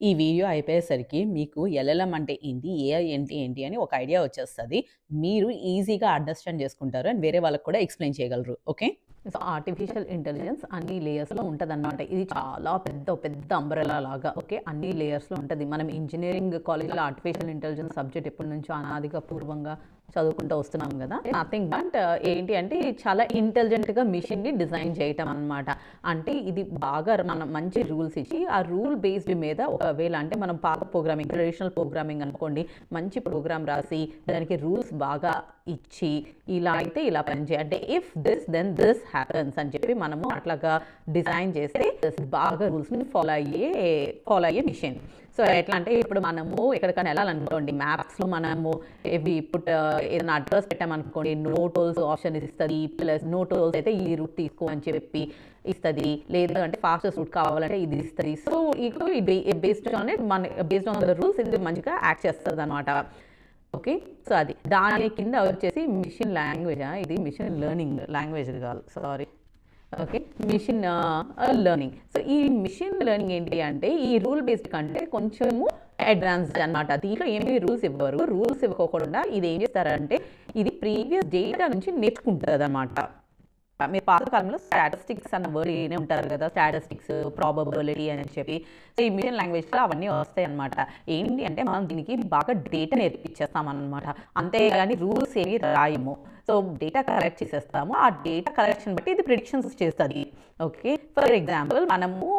ఈ వీడియో అయిపోయేసరికి మీకు ఎల్ఎల్ఎం అంటే ఏంటి? ఏఐ అంటే ఏంటి? అని ఒక ఐడియా వచ్చేస్తది. మీరు ఈజీగా అండర్‌స్టాండ్ చేసుకుంటారు. అండ్ వేరే వాళ్ళకి కూడా ఎక్స్‌ప్లెయిన్ చేయగలరు. ఓకే. సో, ఆర్టిఫిషియల్ ఇంటెలిజెన్స్ అన్ని లేయర్స్‌లో ఉంటదనమాట. ఇది చాలా పెద్ద అంబ్రెల్లా లాగా. ఓకే. అన్ని లేయర్స్‌లో ఉంటది. మనం ఇంజినీరింగ్ కాలేజ్‌లో ఆర్టిఫిషియల్ ఇంటెలిజెన్స్ సబ్జెక్ట్ ఎప్పటినుంచో అనాదిగా పూర్వంగా చదువుకుంటూ వస్తున్నాం గదా! నథింగ్ బట్ ఏంటి అంటే ఇది చాలా ఇంటెలిజెంట్‌గా మిషన్‌ని డిజైన్ చేయటం అనమాట. అంటే ఇది బాగా మనం మంచి రూల్స్ ఇచ్చి, ఆ రూల్ బేస్డ్ మీద ఒకవేళ అంటే మనం పాత ప్రోగ్రామింగ్, ట్రెడిషనల్ ప్రోగ్రామింగ్ అనుకోండి. మంచి ప్రోగ్రామ్ రాసి, దానికి రూల్స్ బాగా ఇచ్చి, ఇలా అయితే ఇలా పనిచేయి. అంటే if this then this happens అని చెప్పి మనము అట్లాగా డిజైన్ చేస్తే బాగా రూల్స్‌ని ఫాలో అయ్యే మిషన్. సో, ఎట్లా అంటే ఇప్పుడు మనము ఎక్కడికైనా వెళ్ళాలనుకోండి మ్యాప్స్‌లో మనము ఇవి ఏదైనా అడ్రస్ పెట్టామనుకోండి, నో టోల్స్ ఆప్షన్ ఇస్తది. ప్లస్ నో టోల్స్ అయితే ఈ రూట్ తీసుకో అని చెప్పి ఇస్తది. లేదు అంటే ఫాస్టెస్ట్ రూట్ కావాలంటే ఇది ఇస్తది. So, based on the rules ఇది మంచిగా యాక్ట్ చేస్తదనమాట. ఓకే. సో, అది. దాని కింద వచ్చేసి మిషన్ లాంగ్వేజా? ఇది మిషన్ లెర్నింగ్ లాంగ్వేజ్ కాదు. Sorry. Okay. Machine learning. So, ఈ మిషన్ లెర్నింగ్ ఏంటి అంటే ఈ రూల్ బేస్డ్ కంటే కొంచెము అడ్వాన్స్డ్ అనమాట. దీంట్లో ఏమి రూల్స్ ఇవ్వరు. రూల్స్ ఇవ్వకోకుండా ఇది ఏం చేస్తారంటే ఇది ప్రీవియస్ డేటా నుంచి నేర్చుకుంటదనమాట. మీరు పాతకాలంలో స్టాటిస్టిక్స్ అన్న వర్డ్ వినే ఉంటారు కదా! స్టాటిస్టిక్స్, ప్రాబబిలిటీ అని చెప్పి. సో, ఈ మిషన్ లాంగ్వేజ్‌లో అవన్నీ వస్తాయన్నమాట. ఏంటి అంటే మనం దీనికి బాగా డేటా నేర్పించేస్తామన్నమాట. అంతేగాని రూల్స్ ఏవి రాయము. సో, డేటా కలెక్ట్ చేసేస్తాము. ఆ డేటా కలెక్షన్ బట్టి ఇది ప్రిడిక్షన్స్ చేస్తది. ఓకే. ఫర్ ఎగ్జాంపుల్ మనము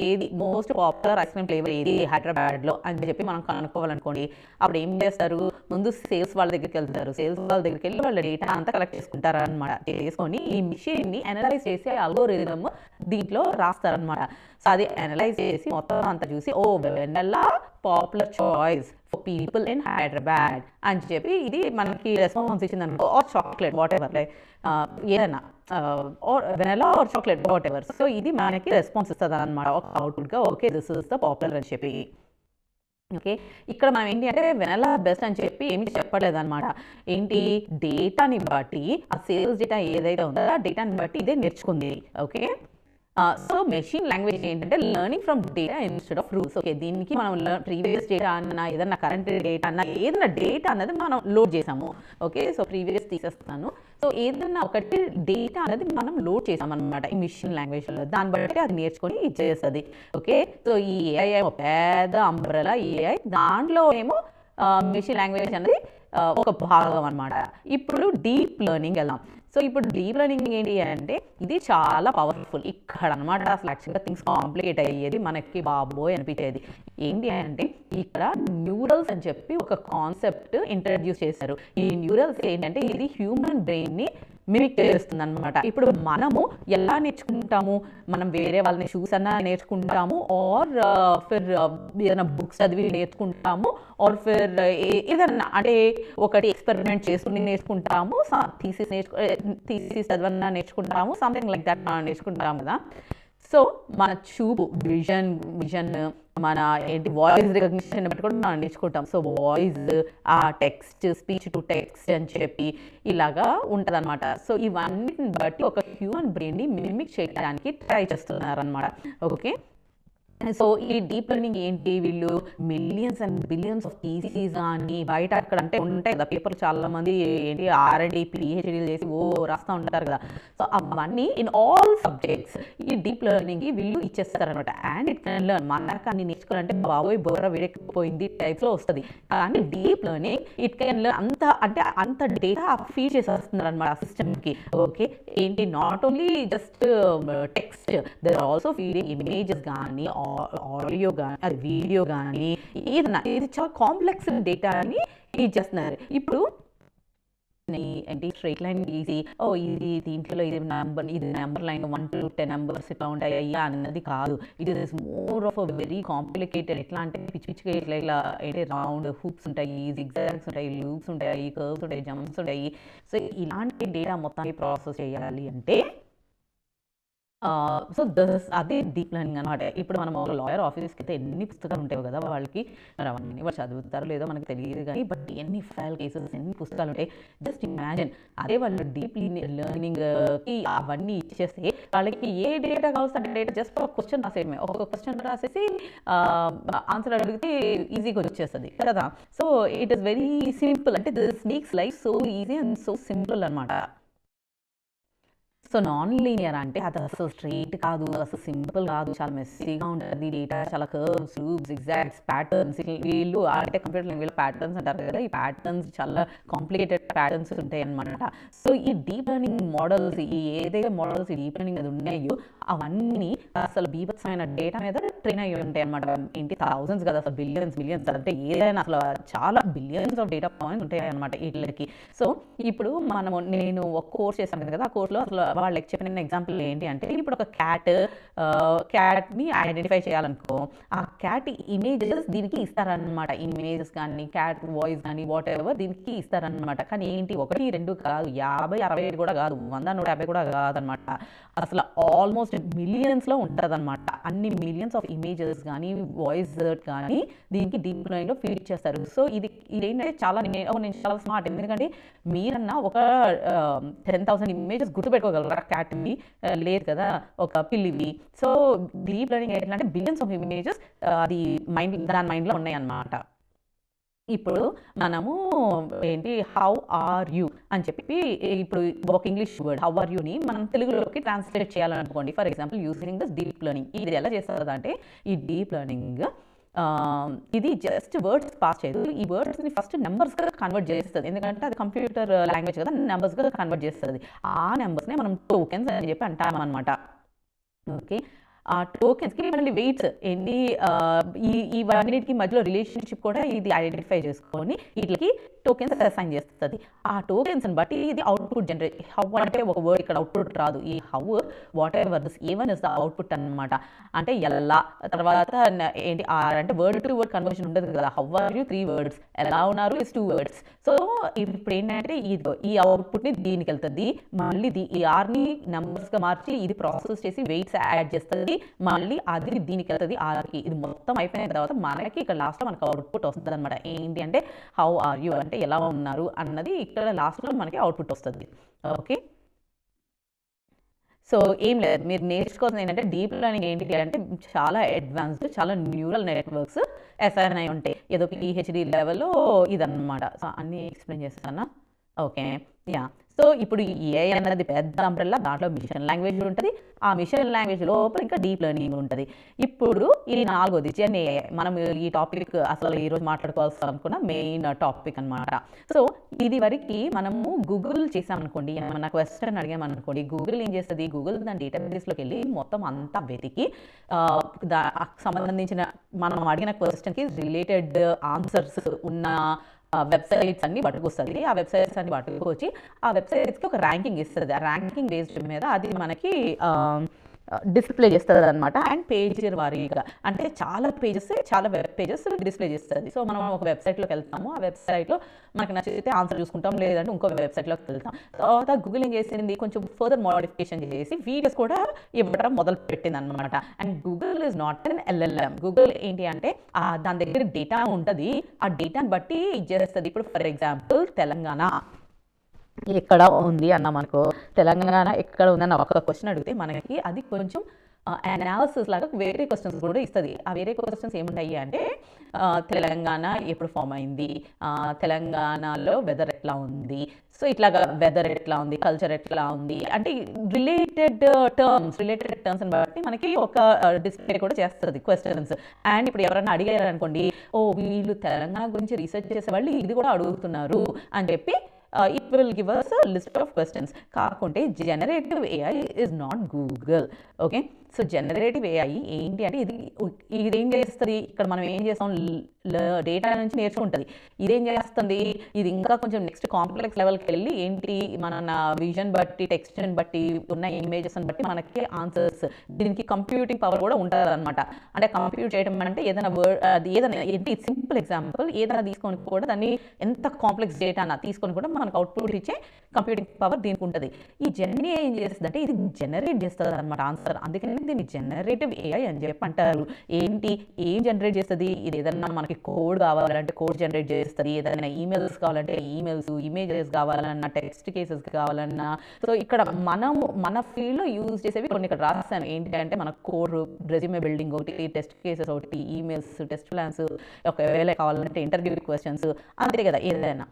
ఏది most popular ice cream flavour ఏది హైదరాబాద్‌లో అని చెప్పి మనం కనుక్కోవాలనుకోండి. అప్పుడు ఏం చేస్తారు? ముందు సేల్స్ వాళ్ళ దగ్గరికెళ్తారు. సేల్స్ వాళ్ళ దగ్గరికెళ్ళి వాళ్ళ డేటా అంతా కలెక్ట్ చేసుకుంటారనమాట. చేసుకొని ఈ మిషన్‌ని అనలైజ్ చేసే అల్గోరిథమ్ దీంట్లో రాస్తారనమాట. సో, అది అనలైజ్ చేసి మొత్తం అంతా చూసి vanilla popular choice for people in Hyderabad అని చెప్పి ఇది మనకి రెస్పాన్స్ ఇచ్చిందనుకో ఆర్ చాక్లెట్ వాటెవర్ లైక్ ఏదైనా or vanilla or chocolate whatever. So, ఇది మనకి రెస్పాన్స్ ఇస్తదనమాట ఒక అవుట్‌పుట్‌గా. Okay. This is the popular అని చెప్పి. ఓకే. ఇక్కడ మనం ఏంటి అంటే వెనెలా బెస్ట్ అని చెప్పి ఏమి చెప్పలేదనమాట. ఏంటి డేటాని బట్టి ఆ సేల్స్ డేటా ఏదైతే ఉందో ఆ డేటాని బట్టి ఇదే నేర్చుకుంది. ఓకే. సో, మెషిన్ లాంగ్వేజ్ ఏంటంటే learning from data instead of rules. Okay. దీనికి మనం ప్రీవియస్ డేటా అన్నా, ఏదన్నా కరెంట్ డేటా అన్నా, ఏదైనా డేటా అన్నది మనం లోడ్ చేసాము. ఓకే. సో, ప్రీవియస్ తీసేస్తున్నాను. సో, ఏదన్నా ఒకటి డేటా అనేది మనం లోడ్ చేసామన్నమాట ఈ మెషిన్ లాంగ్వేజ్‌లో. దాన్ని బట్టి అది నేర్చుకొని ఇది చేస్తది. ఓకే. సో, ఈ ఏఐ ఏమో పెద్ద అంబ్రెల్లా ఏఐ. దాంట్లో ఏమో మెషిన్ లాంగ్వేజ్ అనేది ఒక భాగం అనమాట. ఇప్పుడు డీప్ లెర్నింగ్ వెళ్దాం. సో, ఇప్పుడు డీప్ లెర్నింగ్ ఏంటి అంటే ఇది చాలా పవర్ఫుల్. ఇక్కడ అనమాట అసలు యాక్చువల్‌గా థింగ్స్ కాంప్లికేట్ అయ్యేది మనకి బాబోయ్ అనిపించేది. ఏంటి అంటే ఇక్కడ న్యూరల్స్ అని చెప్పి ఒక కాన్సెప్ట్ ఇంట్రడ్యూస్ చేశారు. ఈ న్యూరల్స్ ఏంటంటే ఇది హ్యూమన్ బ్రెయిన్‌ని మిమిక్ చేస్తుందనమాట. ఇప్పుడు మనము ఎలా నేర్చుకుంటాము? మనం వేరే వాళ్ళని చూసన్నా నేర్చుకుంటాము ఆర్ ఏదైనా బుక్స్ చదివి నేర్చుకుంటాము ఆర్ ఏదన్నా అంటే ఒకటి ఎక్స్‌పెరిమెంట్ చేసుకొని నేర్చుకుంటాము. థీసిస్ చదవన్నా నేర్చుకుంటాము. సంథింగ్ లైక్ దట్ మనం నేర్చుకుంటాం కదా! సో, మన చూపు విజన్ మన వాయిస్ రికగ్నిషన్ బట్టి కూడా మనం నేర్చుకుంటాం. So, voice, text, speech to text అని చెప్పి ఇలాగా ఉంటదనమాట. సో, ఇవన్నిటిని బట్టి ఒక హ్యూమన్ బ్రెయిన్‌ని మిమిక్ చేయడానికి ట్రై చేస్తున్నారనమాట. ఓకే. సో, ఈ డీప్ లెర్నింగ్ ఏంటి వీళ్ళు millions and billions of thesis గాని బయట అక్కడ అంటే ఉంటాయి కదా! పేపర్‌లు చాలామంది ఆర్&డి, పీహెచ్‌డీలు చేసి రాస్తా ఉంటారు కదా! సో, అవన్నీ ఇన్ ఆల్ సబ్జెక్ట్స్ ఈ డీప్ లెర్నింగ్‌కి వీళ్ళు ఇచ్చేస్తారనమాట. And it can learn. మనకు అన్ని నేర్చుకోవాలంటే బాబోయ్! బుర్ర వేడెక్కిపోయింది టైప్స్‌లో వస్తది. కానీ deep learning it can learn అంత డేటా ఫీడ్ చేసేస్తున్నారనమాట ఆ సిస్టమ్‌కి. ఓకే. ఏంటి not only just text they are also feeding images గాని ఆడియో గాని, అది వీడియో గాని ఏదన్నా ఇది చాలా కాంప్లెక్స్ డేటాని ఇచ్చేస్తున్నారు. ఇప్పుడు స్ట్రెయిట్ లైన్ గీసి ఇది దీంట్లో ఇది నంబర్ లైన్ 1-10 నంబర్స్ ఇట్లా ఉంటాయి అన్నది కాదు. It is more of a very complicated. ఎట్లా అంటే పిచ్చిగా ఇట్లా రౌండ్ హూప్స్ ఉంటాయి, జిగ్‌జాగ్స్ ఉంటాయి, లూప్స్ ఉంటాయి, కర్వ్స్ ఉంటాయి, జంప్స్ ఉంటాయి. సో, ఇలాంటి డేటా మొత్తాన్ని ప్రాసెస్ చేయాలి అంటే సో అదే డీప్ లెర్నింగ్ అనమాట. ఇప్పుడు మనం ఒక లాయర్ ఆఫీస్కి అయితే ఎన్ని పుస్తకాలు ఉంటాయి కదా వాళ్ళకి, మరి అవన్నీ వాళ్ళు చదువుతారో లేదో మనకు తెలియదు కానీ, బట్ ఎన్ని ఫైల్ కేసెస్ ఎన్ని పుస్తకాలు ఉంటాయి. జస్ట్ ఇమాజిన్ అదే వాళ్ళు డీప్ లెర్నింగ్కి అవన్నీ ఇచ్చేస్తే వాళ్ళకి ఏ డేటా కావాల్సిన డేటా జస్ట్ ఒక క్వశ్చన్ రాసేయడమే, ఒక క్వశ్చన్ రాసేసి ఆన్సర్ అడిగితే ఈజీగా వచ్చేస్తుంది కదా. So it is very simple, అంటే this makes life so easy and so simple అనమాట. సో నాన్ లీనియర్ అంటే అది అసలు స్ట్రైట్ కాదు, అసలు సింపుల్ కాదు, చాలా మెస్సీగా ఉంటుంది డేటా, చాలా కర్వ్స్, లూప్స్, ఎగ్జాక్ట్స్, ప్యాటర్న్స్. వీళ్ళు అంటే కంప్యూటర్ లాంగ్వేజ్ ప్యాటర్న్స్ అంటారు కదా, ఈ ప్యాటర్న్స్ చాలా కాంప్లికేటెడ్ ప్యాటర్న్స్ ఉంటాయి అనమాట. సో ఈ డీప్ లెర్నింగ్ మోడల్స్, ఈ ఏదైతే మోడల్స్ డీప్ లెర్నింగ్ అది ఉన్నాయో అవన్నీ అసలు బీభత్సమైన డేటా మీద ట్రైన్ అయ్యి ఉంటాయి అనమాట. ఏంటి థౌజండ్స్ కదా, అసలు బిలియన్స్ అంటే ఏదైనా అసలు చాలా బిలియన్స్ ఆఫ్ డేటా పాయింట్స్ ఉంటాయి అనమాట వీటికి. సో ఇప్పుడు నేను ఒక కోర్స్ చేశాను కదా, ఆ కోర్సులో అసలు వాళ్ళకి చెప్పిన ఎగ్జాంపుల్ ఏంటి అంటే, ఇప్పుడు ఒక క్యాట్ని ఐడెంటిఫై చేయాలనుకో, ఆ క్యాట్ ఇమేజెస్ దీనికి ఇస్తారనమాట. ఇమేజెస్ కానీ క్యాట్ వాయిస్ కానీ వాట్ ఎవర్ దీనికి ఇస్తారనమాట. కానీ ఏంటి 1, 2 కాదు, 50, 60 కూడా కాదు, 100, 150 కూడా కాదనమాట. అసలు ఆల్మోస్ట్ మిలియన్స్లో ఉంటుంది అనమాట. అన్ని మిలియన్స్ ఆఫ్ ఇమేజెస్ కానీ వాయిస్ కానీ దీనికి డీప్ లెర్నింగ్లో ఫీడ్ చేస్తారు. సో ఇదేంటంటే చాలా నేను చాలా స్మార్ట్, ఎందుకంటే మీరన్నా ఒక 10,000 ఇమేజెస్ గుర్తుపెట్టుకోగలరా క్యాట్ని? లేదు కదా, ఒక పిల్లివి. సో డీప్ లెర్నింగ్ ఏంటంటే బిలియన్స్ ఆఫ్ ఇమేజెస్ అది దాని మైండ్లో ఉన్నాయి అన్నమాట. ఇప్పుడు మనము ఏంటి హౌ ఆర్ యూ అని చెప్పి ఇప్పుడు ఒక ఇంగ్లీష్ వర్డ్ హౌ ఆర్ యూని మనం తెలుగులోకి ట్రాన్స్లేట్ చేయాలనుకోండి. For example using this deep learning. ఇది ఎలా చేస్తుంది అంటే, ఈ డీప్ లెర్నింగ్ ఇది జస్ట్ వర్డ్స్ పాస్ చేయదు, ఈ వర్డ్స్ని ఫస్ట్ నెంబర్స్గా కన్వర్ట్ చేస్తుంది. ఎందుకంటే అది కంప్యూటర్ లాంగ్వేజ్ కదా, నెంబర్స్గా కన్వర్ట్ చేస్తుంది. ఆ నెంబర్స్నే మనం టోకెన్స్ అని చెప్పి అంటామన్నమాట. ఓకే, ఆ టోకెన్స్కి మళ్ళీ వెయిట్స్ ఎన్ని, ఇవన్నిటికి మధ్యలో రిలేషన్షిప్ కూడా ఇది ఐడెంటిఫై చేసుకొని వీటికి టోకెన్స్ అసైన్ చేస్తుంది. ఆ టోకెన్స్ని బట్టి ఇది అవుట్పుట్ జనరేట్. హౌ అంటే ఒక వర్డ్ ఇక్కడ అవుట్పుట్ రాదు, ఈ how what ever this even is the output అనమాట. అంటే ఎలా తర్వాత ఏంటి ఆర్ అంటే వర్డ్ టు వర్డ్ కన్వర్షన్ ఉండదు కదా. హౌ ఆర్ యూ 3 words, ఎలా ఉన్నారు ఇస్ 2 words. సో ఇప్పుడు ఏంటంటే ఈ అవుట్పుట్ని దీనికి వెళ్తుంది, మళ్ళీ ఈ ఆర్ని నెంబర్స్గా మార్చి ఇది ప్రాసెస్ చేసి వెయిట్స్ యాడ్ చేస్తుంది, మళ్ళీ అది దీనికి వెళ్తుంది ఆర్కి. ఇది మొత్తం అయిపోయిన తర్వాత మనకి ఇక్కడ లాస్ట్లో మనకు అవుట్పుట్ వస్తుంది అనమాట. ఏంటి అంటే హౌ ఆర్ యూ అంటే ఎలా ఉన్నారు అన్నది ఇక్కడ లాస్ట్లో మనకి అవుట్పుట్ వస్తుంది. ఓకే, సో ఏం లేదు, మీరు నేర్చుకోవాల్సింది ఏంటంటే డీప్ లెర్నింగ్ ఏంటి అంటే చాలా అడ్వాన్స్డ్, చాలా న్యూరల్ నెట్వర్క్స్ అసైన్ అయి ఉంటాయి. ఏదో PhD లెవెల్లో ఇదన్నమాట. సో అన్నీ ఎక్స్ప్లెయిన్ చేస్తాను. Okay, yeah. సో ఇప్పుడు AI అన్నది పెద్ద అంబ్రెల్లా, దాంట్లో మిషన్ లాంగ్వేజ్ ఉంటుంది, ఆ మిషన్ లాంగ్వేజ్ లోపల ఇంకా డీప్ లెర్నింగ్ ఉంటుంది. ఇప్పుడు ఇది 4వది Gen AI. మనం ఈ టాపిక్ అసలు ఈరోజు మాట్లాడుకోవాల్సి అనుకున్న మెయిన్ టాపిక్ అనమాట. సో ఇది వరకు మనము గూగుల్ చేసామనుకోండి, ఏమన్నా క్వశ్చన్ అడిగామనుకోండి, గూగుల్ ఏం చేస్తుంది, గూగుల్ దాని డేటాబేస్లోకి వెళ్ళి మొత్తం అంతా వెతికి సంబంధించిన మనం అడిగిన క్వశ్చన్కి రిలేటెడ్ ఆన్సర్స్ ఉన్న వెబ్సైట్స్ అన్ని పట్టుకొస్తుంది. ఆ వెబ్సైట్స్ అన్ని పట్టుకొచ్చి ఆ వెబ్సైట్స్కి ఒక ర్యాంకింగ్ ఇస్తుంది. ఆ ర్యాంకింగ్ బేస్డ్ మీద అది మనకి డిస్ప్లే చేస్తుంది అనమాట. అండ్ పేజ్ వారీగా అంటే చాలా వెబ్ పేజెస్ డిస్ప్లే చేస్తుంది. సో మనం ఒక వెబ్సైట్లోకి వెళ్తాము, ఆ వెబ్సైట్లో మనకి నచ్చితే ఆన్సర్ చూసుకుంటాం, లేదంటే ఇంకో వెబ్సైట్లోకి వెళ్తాం. తర్వాత గూగుల్ ఏం చేసింది, కొంచెం ఫర్దర్ మోడిఫికేషన్ చేసి వీడియోస్ కూడా ఇవ్వడం మొదలు పెట్టింది అనమాట. And Google is not an LLM. Google ఏంటి అంటే దాని దగ్గర డేటా ఉంటుంది, ఆ డేటాని బట్టి ఇచ్చేస్తుంది. ఇప్పుడు ఫర్ ఎగ్జాంపుల్ తెలంగాణ ఎక్కడ ఉంది అన్నామనుకో, తెలంగాణ ఎక్కడ ఉందన్న ఒక క్వశ్చన్ అడిగితే మనకి అది కొంచెం అనాలిసిస్ లాగా వేరే క్వశ్చన్స్ కూడా ఇస్తుంది. ఆ వేరే క్వశ్చన్స్ ఏముంటాయి అంటే తెలంగాణ ఎప్పుడు ఫామ్ అయింది, తెలంగాణలో వెదర్ ఎట్లా ఉంది, సో ఇట్లాగా వెదర్ ఎట్లా ఉంది, కల్చర్ ఎట్లా ఉంది అంటే రిలేటెడ్ టర్మ్స్ని బట్టి మనకి ఒక డిస్ప్లే కూడా చేస్తుంది క్వశ్చన్స్. అండ్ ఇప్పుడు ఎవరైనా అడిగారు అనుకోండి, వీళ్ళు తెలంగాణ గురించి రీసెర్చ్ చేసే వాళ్ళు ఇది కూడా అడుగుతున్నారు అని చెప్పి it will give us a list of questions. కాకుంటే generative AI is not Google. Okay, so generative AI ఏంటి అంటే ఇదేం చేస్తుంది, ఇక్కడ మనం ఏం చేస్తాం, డేటా నుంచి నేర్చుకుంటుంది. ఇదేం చేస్తుంది, ఇది ఇంకా కొంచెం నెక్స్ట్ కాంప్లెక్స్ లెవెల్కి వెళ్ళి ఏంటి మన విజన్ బట్టి, టెక్స్ట్ని బట్టి, ఉన్న ఇమేజెస్ని బట్టి మనకి ఆన్సర్స్, దీనికి కంప్యూటింగ్ పవర్ కూడా ఉంటుంది అనమాట. అంటే కంప్యూట్ చేయడం అంటే ఏదైనా ఏదైనా ఏంటి సింపుల్ ఎగ్జాంపుల్, ఏదైనా తీసుకొని కూడా దాన్ని ఎంత కాంప్లెక్స్ డేటా తీసుకొని కూడా మనకు అవుట్పుట్ ఇచ్చే కంప్యూటింగ్ పవర్ దీనికి ఉంటుంది. ఈ జెమినీ ఏం చేస్తుంది అంటే ఇది జనరేట్ చేస్తుంది అనమాట ఆన్సర్. అందుకని దీన్ని జనరేటివ్ ఏఐ అని చెప్పి అంటారు. ఏంటి, ఏం జనరేట్ చేస్తుంది, ఇది ఏదన్నా మనకి కోడ్ కావాలంటే కోడ్ జనరేట్ చేస్తుంది, ఏదైనా ఈమెయిల్స్ కావాలంటే ఈమెయిల్స్, ఇమేజెస్ కావాలన్నా, టెక్స్ట్ కేసెస్ కావాలన్నా. సో ఇక్కడ మన ఫీల్డ్లో యూజ్ చేసేవి కొన్ని ఇక్కడ రాస్తాను. ఏంటి అంటే మన కోడ్, రెజ్యూమే బిల్డింగ్ ఒకటి, టెస్ట్ కేసెస్ ఒకటి, ఈమెయిల్స్, టెస్ట్ ప్లాన్స్, ఒకవేళ కావాలంటే ఇంటర్వ్యూ క్వశ్చన్స్, అంతే కదా. ఏదైనా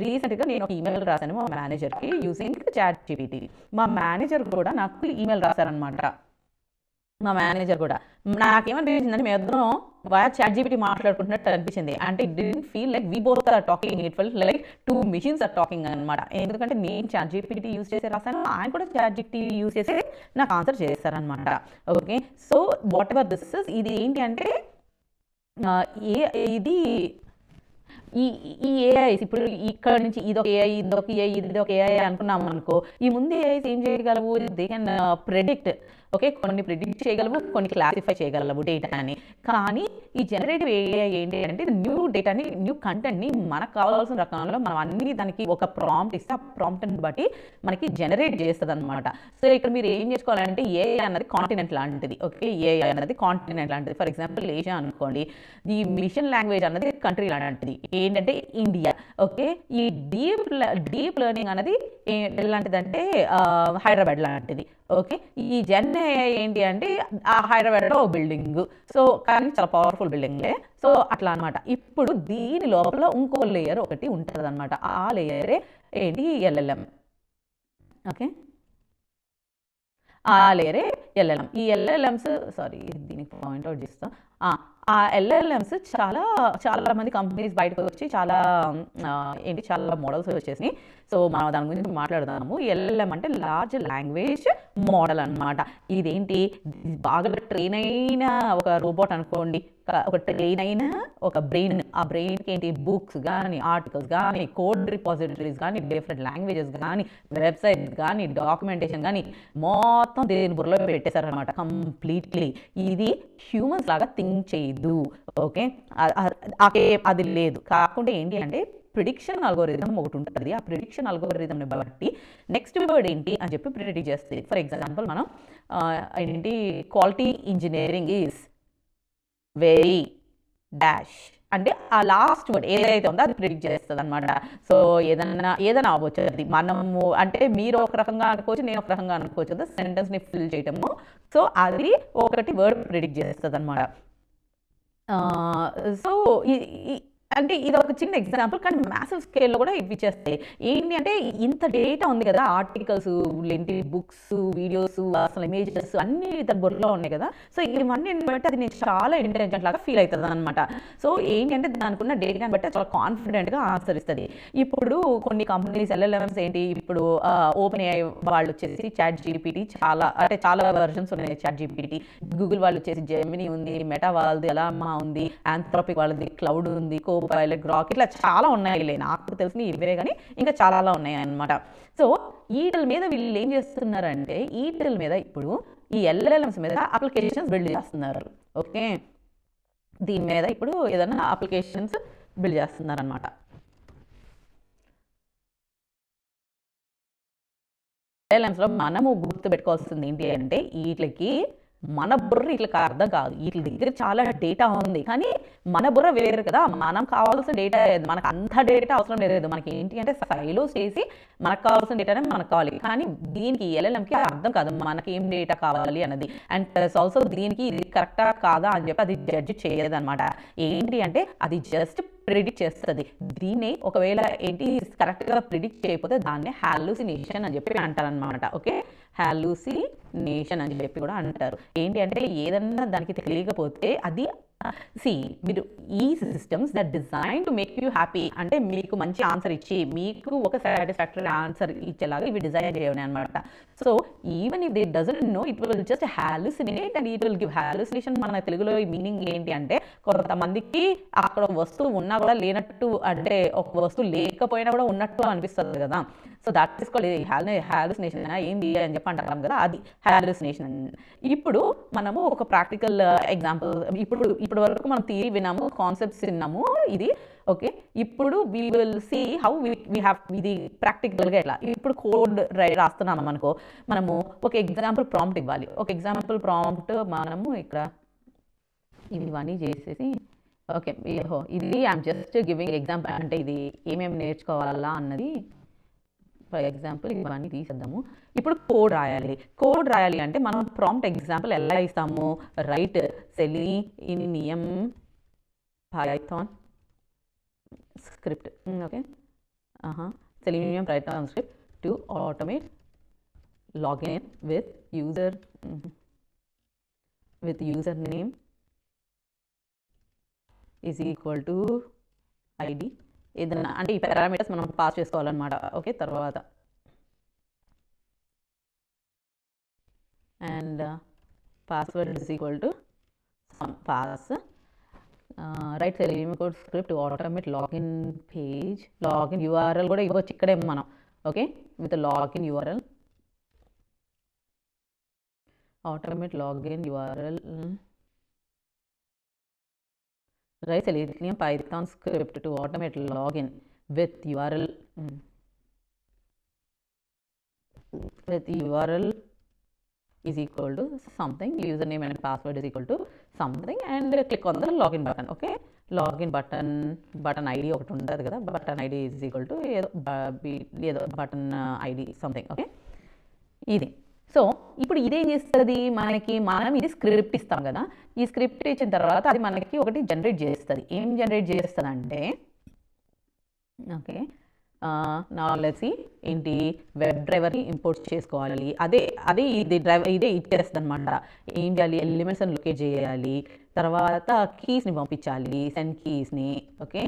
రీసెంట్గా నేను ఒక ఈమెయిల్ రాశాను మా మేనేజర్కి యూజింగ్ ChatGPT. మా మేనేజర్ కూడా నాకు ఈమెయిల్ రాశారనమాట. మా మేనేజర్ కూడా నాకేమనిపించిందంటే మేము ఇద్దరం ChatGPT మాట్లాడుకుంటున్నట్టు అనిపించింది. అంటే it didn't feel like we both are talking, it felt like two machines are talking అనమాట. ఎందుకంటే నేను ChatGPT యూజ్ చేసి రాశాను, ఆయన కూడా ChatGPT యూజ్ చేసి నాకు ఆన్సర్ చేస్తారనమాట. Okay, so what ever this is, ఇది ఏంటి అంటే ఇది ఈ ఏఐస్ ఇప్పుడు ఇక్కడ నుంచి ఇదొక ఏఐ, ఇదొక ఏఐ అనుకున్నాము అనుకో, ఈ ముందు ఏఐస్ ఏం చేయగలవు, దే కెన్ ప్రెడిక్ట్. ఓకే, కొన్ని ప్రిడిక్ట్ చేయగలవు, కొన్ని క్లాసిఫై చేయగలవు డేటాని. కానీ ఈ జనరేటివ్ ఏఐ ఏంటి అంటే న్యూ డేటాని, న్యూ కంటెంట్ని మనకు కావాల్సిన రకంలో మనం అన్ని దానికి ఒక ప్రాంప్ట్ ఇస్తే ఆ ప్రాంప్ట్ని బట్టి మనకి జనరేట్ చేస్తుంది అనమాట. సో ఇక్కడ మీరు ఏం చేసుకోవాలంటే ఏఐ అన్నది కాంటినెంట్ లాంటిది. ఓకే, ఏఐ అన్నది కాంటినెంట్ లాంటిది. ఫర్ ఎగ్జాంపుల్ ఏషియా అనుకోండి, ఈ మిషన్ లాంగ్వేజ్ అన్నది కంట్రీ లాంటిది, ఏంటంటే ఇండియా. ఓకే, ఈ డీప్ లెర్నింగ్ అనేది ఎలాంటిదంటే హైదరాబాద్ లాంటిది. ఓకే, ఈ జెన్ ఏఐ ఏంటి అంటే ఆ హైదరాబాద్లో ఒక బిల్డింగ్, సో కానీ చాలా పవర్ఫుల్ బిల్డింగ్లే. సో అట్లా అనమాట. ఇప్పుడు దీని లోపల ఇంకో లేయర్ ఒకటి ఉంటుంది అనమాట. ఆ లేయరే ఏంటి, LLM. ఓకే, ఆ లేయరే LLM. ఈ LLMs, సారీ దీనికి పాయింట్అవుట్ చేస్తాం. ఆ LLMs చాలా మంది కంపెనీస్ బయటకు వచ్చి చాలా మోడల్స్ వచ్చేసినాయి. సో మనం దాని గురించి మాట్లాడదాము. LLM అంటే లార్జ్ లాంగ్వేజ్ మోడల్ అనమాట. ఇదేంటి, బాగా ట్రైన్ అయిన ఒక రోబోట్ అనుకోండి, ఒక ట్రైన్ అయిన ఒక బ్రెయిన్. ఆ బ్రెయిన్కి ఏంటి, బుక్స్ కానీ, ఆర్టికల్స్ కానీ, కోడ్ రిపాజిటరీస్ కానీ, డిఫరెంట్ లాంగ్వేజెస్ కానీ, వెబ్సైట్స్ కానీ, డాక్యుమెంటేషన్ కానీ మొత్తం దేని బుర్రలో పెట్టేశారనమాట కంప్లీట్లీ. ఇది హ్యూమన్స్ లాగా థింక్ చేయదు. ఓకే, అది లేదు. కాకుండా ఏంటి అంటే ప్రిడిక్షన్ అల్గోరిథం ఒకటి ఉంటుంది. ఆ ప్రిడిక్షన్ అల్గోరిథంని బట్టి నెక్స్ట్ వర్డ్ ఏంటి అని చెప్పి ప్రిడిక్ట్ చేస్తుంది. ఫర్ ఎగ్జాంపుల్ మనం ఏంటి, quality engineering is very dash అంటే ఆ లాస్ట్ వర్డ్ ఏదైతే ఉందో అది ప్రిడిక్ట్ చేస్తుంది అనమాట. సో ఏదైనా అవ్వచ్చు. అది మనము అంటే మీరు ఒక రకంగా అనుకోవచ్చు, నేను ఒక రకంగా అనుకోవచ్చు కదా, సెంటెన్స్ని ఫిల్ చేయటము. సో అది ఒకటి వర్డ్ ప్రిడిక్ట్ చేస్తుంది అనమాట. సో అంటే ఇది ఒక చిన్న ఎగ్జాంపుల్, కానీ మ్యాసివ్ స్కేల్లో కూడా ఇవి చేస్తాయి. ఏంటి అంటే ఇంత డేటా ఉంది కదా, ఆర్టికల్స్ ఏంటి, బుక్స్, వీడియోస్, అసలు ఇమేజెస్ అన్నీ దాని బుర్రలో ఉన్నాయి కదా. సో ఇవన్నీ బట్టి అది నేను చాలా ఇంటెలిజెంట్ లాగా ఫీల్ అవుతుంది అనమాట. సో ఏంటి అంటే దానికి ఉన్న డేటాని బట్టి చాలా కాన్ఫిడెంట్గా ఆన్సర్ ఇస్తుంది. ఇప్పుడు కొన్ని కంపెనీస్ LLMs ఏంటి, ఇప్పుడు ఓపెన్ ఏఐ వాళ్ళు వచ్చేసి ChatGPT చాలా వెర్షన్స్ ఉన్నాయి. ChatGPT, గూగుల్ వాళ్ళు వచ్చేసి జెమినీ ఉంది, మెటా వాళ్ళది ఎలామా ఉంది, ఆంథ్రోపిక్ వాళ్ళది క్లౌడ్ ఉంది, పైలట్, గ్రాక్, ఇట్లా చాలా ఉన్నాయి. నాకు తెలిసిన ఇవే కానీ ఇంకా చాలా ఉన్నాయి అన్నమాట. సో వీటి మీద వీళ్ళు ఏం చేస్తున్నారంటే వీటి మీద ఇప్పుడు ఈ LLMs మీద అప్లికేషన్స్ బిల్డ్ చేస్తున్నారు. ఓకే, దీని మీద ఇప్పుడు ఏదైనా అప్లికేషన్స్ బిల్డ్ చేస్తున్నారు అనమాట. LLMsలో మనము గుర్తుపెట్టుకోవాల్సింది ఏంటి అంటే వీటికి మన బుర్ర ఇట్లకి అర్థం కాదు. వీటి దగ్గర చాలా డేటా ఉంది, కానీ మన బుర్ర వేరు కదా. మనం కావాల్సిన డేటా, మనకు అంత డేటా అవసరం లేదు. మనకి ఏంటి అంటే సైలోస్ చేసి మనకు కావాల్సిన డేటానే మనకు కావాలి. కానీ దీనికి LLMకి అర్థం కాదు మనకి ఏం డేటా కావాలి అన్నది. అండ్ ప్లస్ ఆల్సో దీనికి ఇది కరెక్టా కాదా అని చెప్పి అది జడ్జ్ చేయలేదు అనమాట. ఏంటి అంటే అది జస్ట్ ప్రిడిక్ట్ చేస్తుంది. దీన్ని ఒకవేళ ఏంటి కరెక్ట్గా ప్రిడిక్ట్ చేయకపోతే దాన్ని హాలూసినేషన్ అని చెప్పి అంటారనమాట. ఓకే, హాలూసినేషన్ అని చెప్పి కూడా అంటారు. ఏంటి అంటే ఏదన్నా దానికి తెలియకపోతే అది సి మీరు ఈ systems that design to make you happy, అంటే మీకు మంచి ఆన్సర్ ఇచ్చి మీకు ఒక సాటిస్ఫాక్టరీ ఆన్సర్ ఇచ్చేలాగా ఇవి డిజైన్ చేయడం అనమాట. So even if they doesn't know, it will just hallucinate and it will give hallucination. మన తెలుగులో ఈ మీనింగ్ ఏంటి అంటే, కొంతమందికి అక్కడ ఒక వస్తువు ఉన్నా కూడా లేనట్టు, అంటే ఒక వస్తువు లేకపోయినా కూడా ఉన్నట్టు అనిపిస్తుంది కదా. So that is called hallucination. ఏంటి అని చెప్పి అంటాం కదా, అది హాలుసినేషన్. ఇప్పుడు మనము ఒక ప్రాక్టికల్ ఎగ్జాంపుల్, ఇప్పుడు వరకు మనం థియరీ విన్నాము, కాన్సెప్ట్స్ విన్నాము, ఇది ఓకే. ఇప్పుడు we will see how we have ఇది ప్రాక్టికల్గా ఎలా. ఇప్పుడు కోడ్ రాస్తున్నాము అనుకో, మనము ఒక ఎగ్జాంపుల్ ప్రాంప్ట్ ఇవ్వాలి. ఒక ఎగ్జాంపుల్ ప్రాంప్ట్ మనము ఇక్కడ ఇవన్నీ చేసేసి, ఓకే ఇది ఐఎమ్ జస్ట్ గివింగ్ ఎగ్జాంపుల్, అంటే ఇది ఏమేమి నేర్చుకోవాలా అన్నది. ఫర్ ఎగ్జాంపుల్ ఇవన్నీ తీసేద్దాము. ఇప్పుడు కోడ్ రాయాలి అంటే మనం ప్రాంప్ట్ ఎగ్జాంపుల్ ఎలా ఇస్తాము, right selenium Python script, okay selenium Python script to automate login with user name is equal to ID, ఏదన్నా అంటే ఈ పారామీటర్స్ మనం పాస్ చేసుకోవాలన్నమాట. ఓకే, తర్వాత and password is equal to pass, right selenium code script automate login page, login URL కూడా ఇవ్వచ్చు ఇక్కడే మనం. Okay, with login URL, automate login URL, right selenium Python script to automate login with URL is equal to something, username and password is equal to something, and click on the login button. Okay, login button ID ఒకటి ఉంటుంది కదా, button ID is equal to ఏదో button ID something. Okay, ఇది. So ఇప్పుడు ఇదేం చేస్తుంది మనకి, మనం ఇది స్క్రిప్ట్ ఇస్తాం కదా, ఈ స్క్రిప్ట్ ఇచ్చిన తర్వాత అది మనకి ఒకటి జనరేట్ చేస్తుంది. ఏం జనరేట్ చేస్తుంది అంటే, ఓకే నా లెట్స్ ఏంటి, వెబ్ డ్రైవర్ని ఇంపోర్ట్ చేసుకోవాలి. అదే ఇదే ఇచ్చేస్తుంది అనమాట. ఏం చేయాలి, ఎలిమెంట్స్ని లొకేట్ చేయాలి, తర్వాత కీస్ని పంపించాలి, సెండ్ కీస్ని. ఓకే,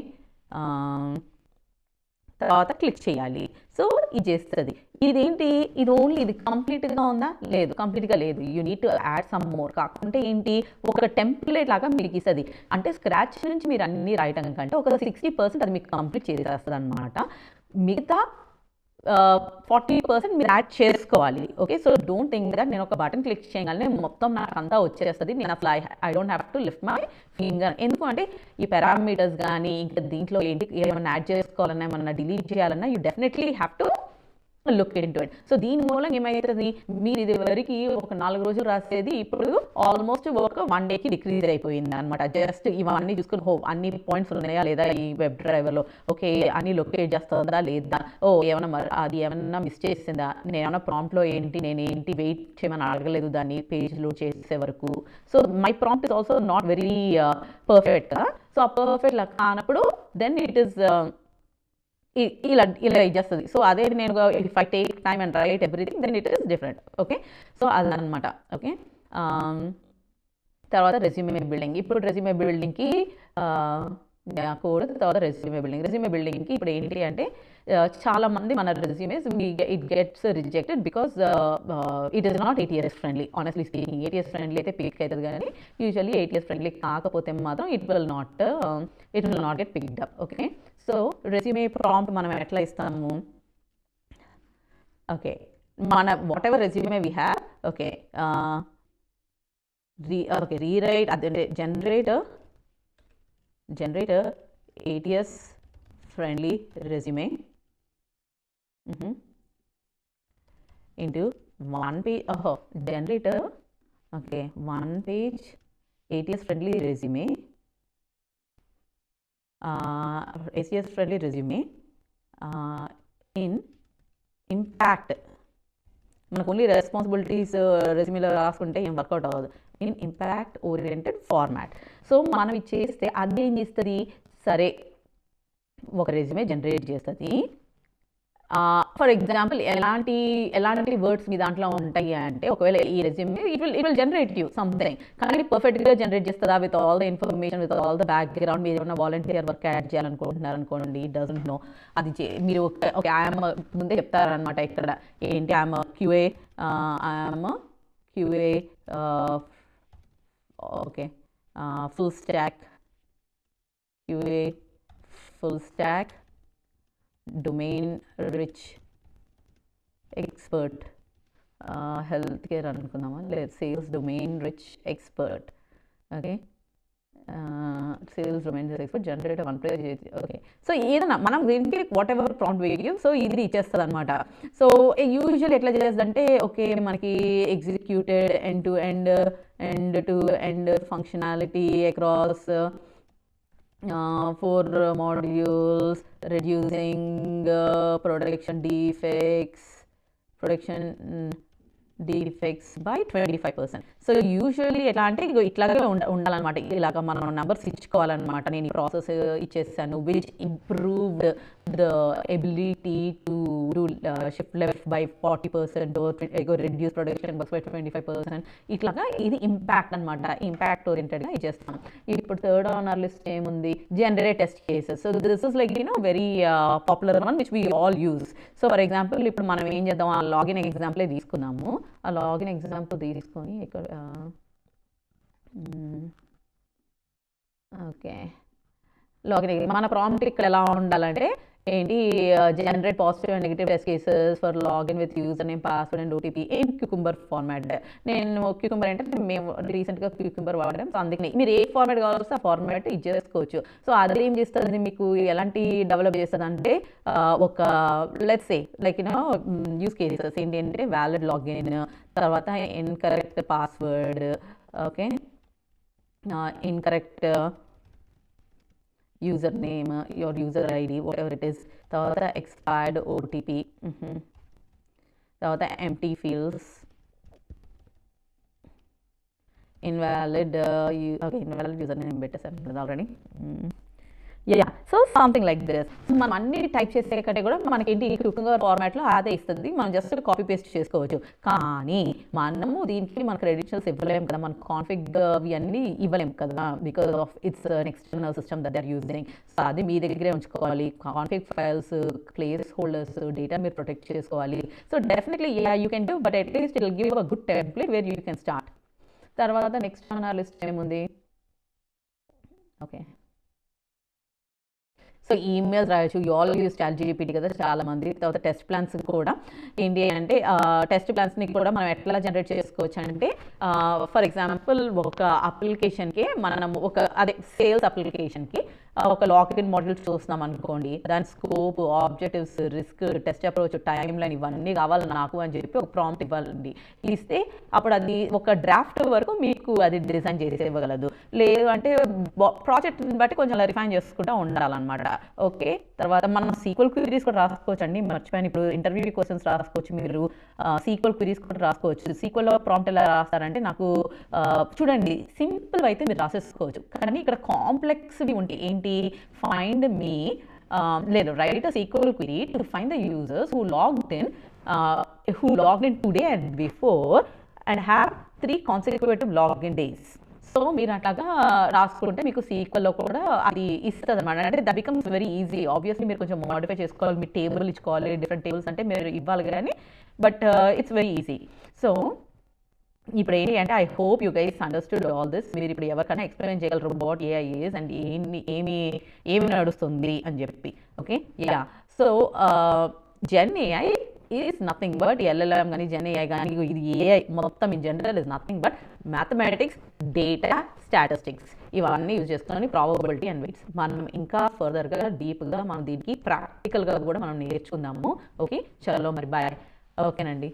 తర్వాత క్లిక్ చేయాలి. సో ఇది చేస్తుంది. ఇదేంటి, ఇది ఓన్లీ ఇది కంప్లీట్గా ఉందా, లేదు, కంప్లీట్గా లేదు. You need to add some more. కాకుంటే ఏంటి, ఒక టెంప్లెట్ లాగా మీకు ఇస్తుంది. అంటే స్క్రాచ్ నుంచి మీరు అన్నీ రాయటం కంటే ఒక 60% అది మీకు కంప్లీట్ చేసేస్తుంది అనమాట. మిగతా 40% మీరు యాడ్ చేసుకోవాలి. Okay, so don't think that నేను ఒక బటన్ క్లిక్ చేయగానే మొత్తం నాకు అంతా వచ్చేస్తుంది, నేను అసలు I don't have to lift my finger. ఎందుకంటే ఈ పారామీటర్స్ కానీ ఇంకా దీంట్లో ఏంటి ఏమైనా యాడ్ చేసుకోవాలన్నా ఏమన్నా డిలీట్ చేయాలన్నా you definitely have to look into it. So దీని మూలంగా ఏమవుతుంది, మీరు ఇది వరకు ఒక 4 రోజులు రాసేది ఇప్పుడు ఆల్మోస్ట్ ఒక 1 డేకి డిక్రీజ్ అయిపోయింది అనమాట. జస్ట్ ఇవన్నీ చూసుకుని అన్ని పాయింట్స్ ఉన్నాయా లేదా ఈ వెబ్ డ్రైవర్లో, ఓకే అన్ని లొకేట్ చేస్తుందా లేదా, ఏమన్నా అది ఏమన్నా మిస్ చేసిందా, నేను ఏమన్నా ప్రాంప్ట్లో నేనేంటి వెయిట్ చేయమని అడగలేదు దాన్ని పేజ్ లోడ్ చేసే వరకు. So my prompt is also not very perfect కదా. సో ఆ పర్ఫెక్ట్ లా కానప్పుడు దెన్ ఇట్ ఈస్ ఇలా ఇచ్చేస్తుంది. సో అదే నేను if I take time and write everything then it is different. Okay, so అదనమాట. ఓకే, తర్వాత రెజ్యూమే బిల్డింగ్. ఇప్పుడు రెజ్యూమే బిల్డింగ్కి కోడ్, తర్వాత రెజ్యూమే బిల్డింగ్కి ఇప్పుడు ఏంటి అంటే, చాలామంది మన resumes it gets rejected because it is not ATS friendly. Honestly speaking ATS friendly అయితే పిక్ అవుతుంది, కానీ యూజువల్లీ ATS ఫ్రెండ్లీ కాకపోతే మాత్రం it will not get picked up. Okay, so resume prompt మనం ఎట్లా ఇస్తాము, ఓకే మన what ever resume we have, okay rewrite అదే generate a ATS friendly resume into one page. Generate a one page ATS friendly resume, ATS friendly resume in impact. మనకు only responsibilities రెజ్యూమేలో రాసుకుంటే ఏం work out అవ్వదు. In impact oriented format. So మనం ఇది చేస్తే అది ఏం చేస్తుంది, సరే ఒక రెజ్యూమే జనరేట్ చేస్తుంది, ఫర్ ఎగ్జాంపుల్ ఎలాంటి వర్డ్స్ మీ దాంట్లో ఉంటాయి అంటే, ఒకవేళ ఈ resume it will generate you something, కానీ పర్ఫెక్ట్గా జనరేట్ చేస్తుందా with all the information, with all the background. మీరు ఏమైనా వాలంటీర్ వర్క్ యాడ్ చేయాలనుకుంటున్నారు అనుకోండి, ఇట్ డజంట్ నో అది మీరు ఓకే ఐఎమ్ ముందే చెప్తారనమాట ఇక్కడ ఏంటి, I'm QA, I'm QA okay full stock, QA full stack domain rich expert, healthcare అనుకుందామా, లేదు sales domain rich expert. Okay sales domain rich expert generate one place. Okay so ఏదైనా మనం దీనికి వాట్ ఎవర్ ప్రాంప్ట్ వేయు, సో ఇది ఇచ్చేస్తుంది అనమాట. So usual ఎట్లా చేస్తుందంటే, okay మనకి executed end to end functionality across 4 modules, reducing production defects by 25%. So usually ఎట్లా అంటే ఇట్లాగే ఉండాలన్నమాట. ఇలాగ మనం నెంబర్స్ ఇచ్చుకోవాలన్నమాట. నేను ఈ ప్రాసెస్ ఇచ్చేసాను which improved the ability to do shift left by 40%, reduce production by 25%. ఇట్లాగా ఇది ఇంపాక్ట్ అనమాట. ఇంపాక్ట్ ఓరియంటెడ్గా ఇచ్చేస్తాం. ఇప్పుడు థర్డ్ ఆన్ అవర్ లిస్ట్ ఏముంది, generate test cases. So this is like very popular one which we all use. So for example ఇప్పుడు మనం ఏం చేద్దాం, ఆ లాగిన్ ఎగ్జాంపులే తీసుకుందాము. ఆ లాగిన్ ఎగ్జాంపుల్ తీసుకొని ఇక్కడ ఓకే లాగిన్ మన ప్రాంప్ట్ ఇక్కడ ఎలా ఉండాలంటే ఏంటి, generate positive and negative test cases for login with user name, password and OTP in cucumber format. నేను క్యూకుంబర్ అంటే మేము రీసెంట్గా క్యూకుంబర్ వాడడం, సో అందుకని మీరు ఏ ఫార్మాట్ కావాల్సి ఆ ఫార్మాట్ ఇచ్చేసుకోవచ్చు. సో అది ఏం చేస్తుంది, మీకు ఎలాంటి డెవలప్ చేస్తుంది అంటే ఒక let's say like use cases ఏంటి అంటే వ్యాలిడ్ లాగిన్, తర్వాత incorrect password, okay incorrect user name, your user ID, whatever it is, తర్వాత expired OTP, తర్వాత empty fields, invalid invalid username పెట్టేసాను already. Yeah so something like this. మనం అన్ని type చేసే కంటే కూడా మనకి ఏంటి క్యూకుంబర్ ఫార్మాట్లో అదే ఇస్తుంది, మనం జస్ట్ కాపీ పేస్ట్ చేసుకోవచ్చు. కానీ మనము దీనికి మన క్రెడెన్షియల్స్ ఇవ్వలేము కదా, మన కాన్ఫిగ్ ఇవన్నీ ఇవ్వలేము కదా, because of its an external system that they are using. So అది మీ దగ్గరే ఉంచుకోవాలి. Config files, placeholders, data మీరు ప్రొటెక్ట్ చేసుకోవాలి. So definitely you can do, but at least it will give a good template where you can start. తర్వాత next on our list ఏముంది, okay so emails రాయొచ్చు. You all use ChatGPT కదా చాలామంది. తర్వాత test plans కూడా ఏంటి అంటే, టెస్ట్ ప్లాన్స్ని కూడా మనం ఎట్లా జనరేట్ చేసుకోవచ్చు అంటే, ఫర్ ఎగ్జాంపుల్ ఒక అప్లికేషన్కి మనం సేల్స్ అప్లికేషన్కి ఒక లాగిన్ మాడ్యూల్ చూస్తున్నాం అనుకోండి, దాని scope, objectives, risk, test approach, time line ఇవన్నీ కావాలి నాకు అని చెప్పి ఒక ప్రాంప్ట్ ఇవ్వాలండి. ఇస్తే అప్పుడు అది ఒక డ్రాఫ్ట్ వరకు మీకు అది డిజైన్ చేసి ఇవ్వగలదు. లేదు అంటే ప్రాజెక్ట్ని బట్టి కొంచెం రిఫైన్ చేసుకుంటూ ఉండాలన్నమాట. ఓకే తర్వాత మనం సీక్వెల్ క్వరీస్ కూడా రాసుకోవచ్చు అండి, మర్చిపోయాను. ఇప్పుడు ఇంటర్వ్యూ క్వశ్చన్స్ రాసుకోవచ్చు, మీరు సీక్వెల్ క్వరీస్ కూడా రాసుకోవచ్చు. సీక్వెల్లో ప్రాంప్ట్ ఎలా రాస్తారంటే, నాకు చూడండి సింపుల్ అయితే మీరు రాసేసుకోవచ్చు, కానీ ఇక్కడ కాంప్లెక్స్వి ఉంటాయి. ఏంటి, find me లేదు write a SQL query to find the users who logged in today and before and have 3 consecutive login days. So మీరు అట్లాగా రాసుకుంటే మీకు సీక్వెల్లో కూడా అది ఇస్తుంది అనమాట. అంటే that becomes very easy. Obviously మీరు కొంచెం మోడిఫై చేసుకోవాలి, మీ టేబుల్ ఇచ్చుకోవాలి, డిఫరెంట్ టేబుల్స్ అంటే మీరు ఇవ్వాలి కానీ, but it's very easy. So ఇప్పుడు ఏంటి అంటే, I hope you guys understood all this. మీరు ఇప్పుడు ఎవరికైనా ఎక్స్ప్లెయిన్ చేయగలరు వాట్ AI is అండ్ ఏమి నడుస్తుంది అని చెప్పి. Okay yeah so Gen AI is nothing but LLM కానీ Gen AI కానీ ఇది AI మొత్తం in general is nothing but mathematics, data, statistics ఇవన్నీ యూజ్ చేసుకుని ప్రాబబిలిటీ అండ్ వెయిట్స్ మనం ఇంకా ఫర్దర్గా డీప్గా మనం దీనికి ప్రాక్టికల్గా కూడా మనం నేర్చుకుందాము. ఓకే చలో మరి బాయ్. ఓకేనండి.